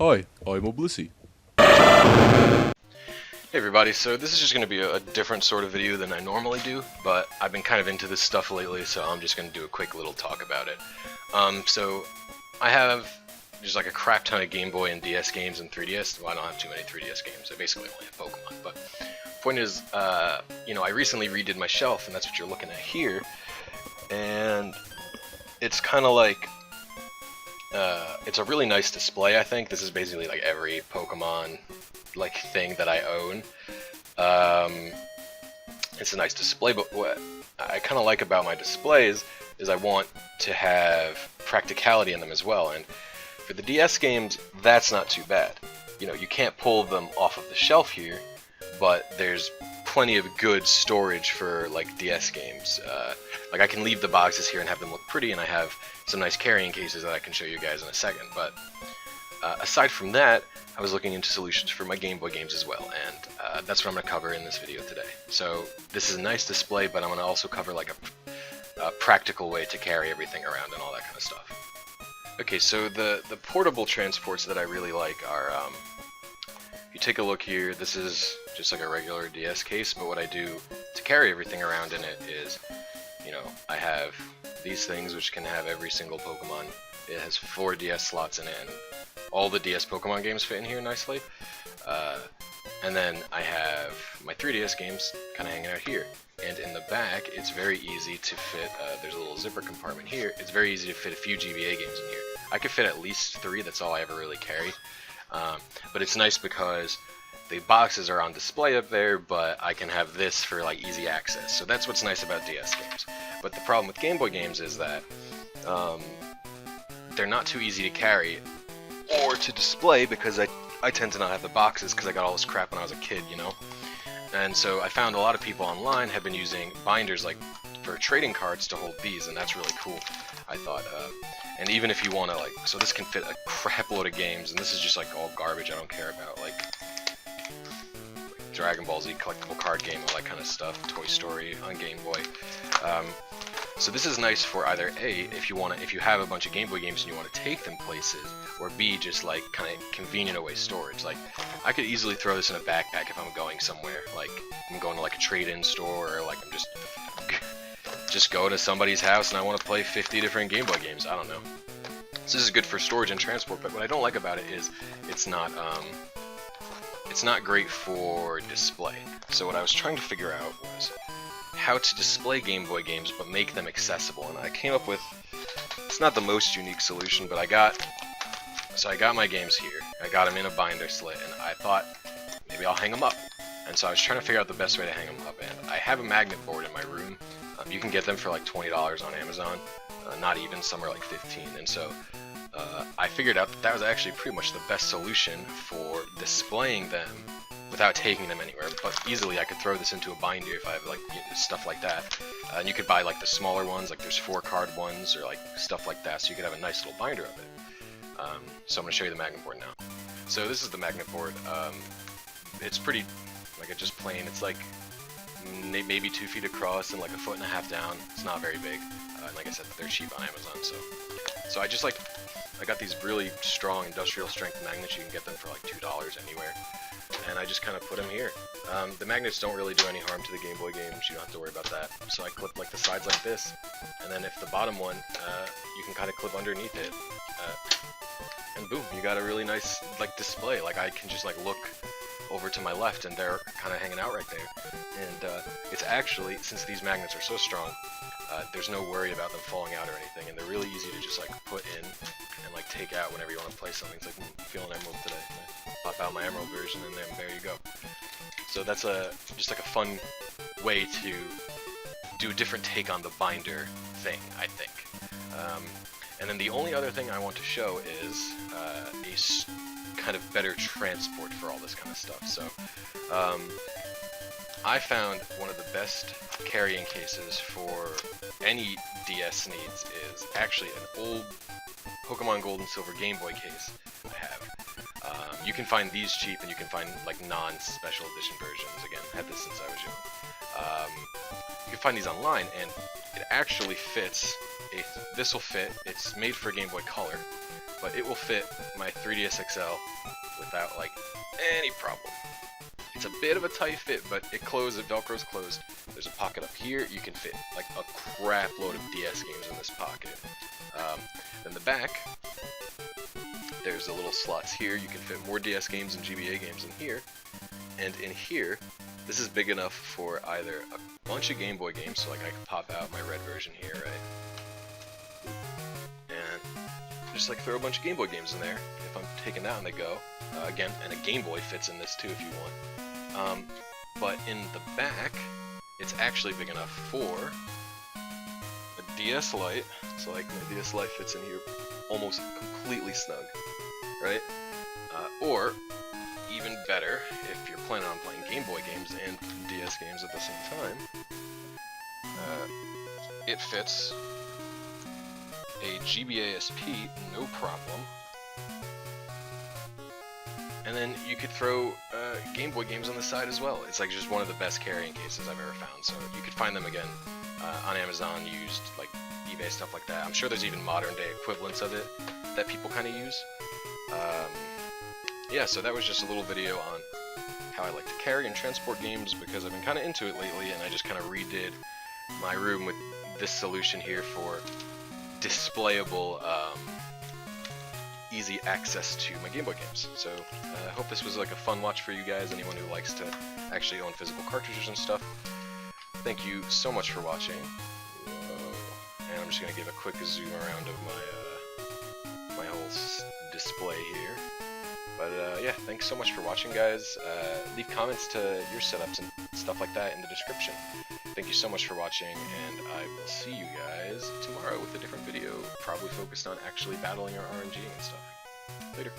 Hi, I'm a Blisy. Hey everybody, so this is just going to be a different sort of video than I normally do, but I've been kind of into this stuff lately, so I'm just going to do a quick little talk about it. So I have just like a crap ton of Game Boy and DS games and 3DS. Well, I don't have too many 3DS games. I basically only have Pokemon, but point is, you know, I recently redid my shelf, and that's what you're looking at here, and it's kind of like, it's a really nice display, I think. This is basically like every Pokemon like thing that I own. It's a nice display, but what I kind of like about my displays is I want to have practicality in them as well, and for the DS games, that's not too bad. You know, you can't pull them off of the shelf here, but there's plenty of good storage for like DS games. Like I can leave the boxes here and have them look pretty, and I have some nice carrying cases that I can show you guys in a second. But aside from that, I was looking into solutions for my Game Boy games as well, and that's what I'm going to cover in this video today. So this is a nice display, but I'm going to also cover like a practical way to carry everything around and all that kind of stuff. Okay, so the portable transports that I really like are, if you take a look here, this is just like a regular DS case, but what I do to carry everything around in it is, you know, I have these things which can have every single Pokemon. It has 4 DS slots in it, and all the DS Pokemon games fit in here nicely. And then I have my 3DS games kind of hanging out here. And in the back, it's very easy to fit, there's a little zipper compartment here. It's very easy to fit a few GBA games in here. I could fit at least 3, that's all I ever really carry. But it's nice because the boxes are on display up there, but I can have this for like easy access. So that's what's nice about DS games. But the problem with Game Boy games is that they're not too easy to carry or to display because I tend to not have the boxes because I got all this crap when I was a kid, you know? And so I found a lot of people online have been using binders like for trading cards to hold these, and that's really cool, I thought. And even if you want to, like, so this can fit a crap load of games, and this is just like all garbage I don't care about, like Dragon Ball Z collectible card game, all that kind of stuff, Toy Story on Game Boy. So this is nice for either A, if you have a bunch of Game Boy games and you want to take them places, or B, just like kind of convenient away storage. Like I could easily throw this in a backpack if I'm going somewhere, like I'm going to like a trade-in store, or like I'm just go to somebody's house and I want to play 50 different Game Boy games. I don't know. So this is good for storage and transport, but what I don't like about it is it's not great for display. So what I was trying to figure out was how to display Game Boy games but make them accessible, and I came up with, it's not the most unique solution, but I got my games here. I got them in a binder slit, and I thought maybe I'll hang them up. And so I was trying to figure out the best way to hang them up, and I have a magnet board in my room. You can get them for like $20 on Amazon, not even, some are like 15, and so I figured out that was actually pretty much the best solution for displaying them without taking them anywhere. But easily I could throw this into a binder if I have like, you know, stuff like that. And you could buy like the smaller ones, like there's 4-card ones or like stuff like that, so you could have a nice little binder of it. So I'm going to show you the magnet board now. So this is the magnet board. It's pretty, like, just plain. It's like maybe 2 feet across and like 1.5 feet down. It's not very big. And like I said, they're cheap on Amazon. So I got these really strong industrial strength magnets. You can get them for like $2 anywhere. And I just kind of put them here. The magnets don't really do any harm to the Game Boy games. You don't have to worry about that. So I clip like the sides like this, and then if the bottom one, you can kind of clip underneath it, and boom, you got a really nice like display. Like I can just like look over to my left, and they're kind of hanging out right there. And it's actually, since these magnets are so strong, there's no worry about them falling out or anything, and they're really easy to just like put in and like take out whenever you want to play something. It's like, feeling Emerald today. Pop out my Emerald version, and then there you go. So that's just like a fun way to do a different take on the binder thing, I think. And then the only other thing I want to show is a kind of better transport for all this kind of stuff. So I found one of the best carrying cases for any DS needs is actually an old Pokemon Gold and Silver Game Boy case I have. You can find these cheap, and you can find like non-special edition versions. Again, I had this since I was young. You can find these online, and it actually fits. This will fit. It's made for Game Boy Color, but it will fit my 3DS XL without like any problem. It's a bit of a tight fit, but it Velcro's closed. There's a pocket up here. You can fit like a crap load of DS games in this pocket. Then the back, there's the little slots here. You can fit more DS games and GBA games in here. And in here, this is big enough for either a bunch of Game Boy games, so like I can pop out my red version here, right? And just like throw a bunch of Game Boy games in there if I'm taking that on the go. Again, and a Game Boy fits in this too if you want. But in the back, it's actually big enough for a DS Lite. So like my DS Lite fits in here almost completely snug, right? Or even better, if you're planning on playing Game Boy games and DS games at the same time, it fits a GBA SP, no problem. And then you could throw Game Boy games on the side as well. It's like just one of the best carrying cases I've ever found. So you could find them again on Amazon, used, like eBay, stuff like that. I'm sure there's even modern day equivalents of it that people kind of use. Yeah, so that was just a little video on how I like to carry and transport games, because I've been kind of into it lately, and I just kind of redid my room with this solution here for displayable, easy access to my Game Boy games. So I hope this was like a fun watch for you guys, anyone who likes to actually own physical cartridges and stuff. Thank you so much for watching. And I'm just going to give a quick zoom around of my whole display here. But yeah, thanks so much for watching, guys. Leave comments to your setups and stuff like that in the description. Thank you so much for watching, and I will see you guys tomorrow with a different video, probably focused on actually battling our RNG and stuff. Later.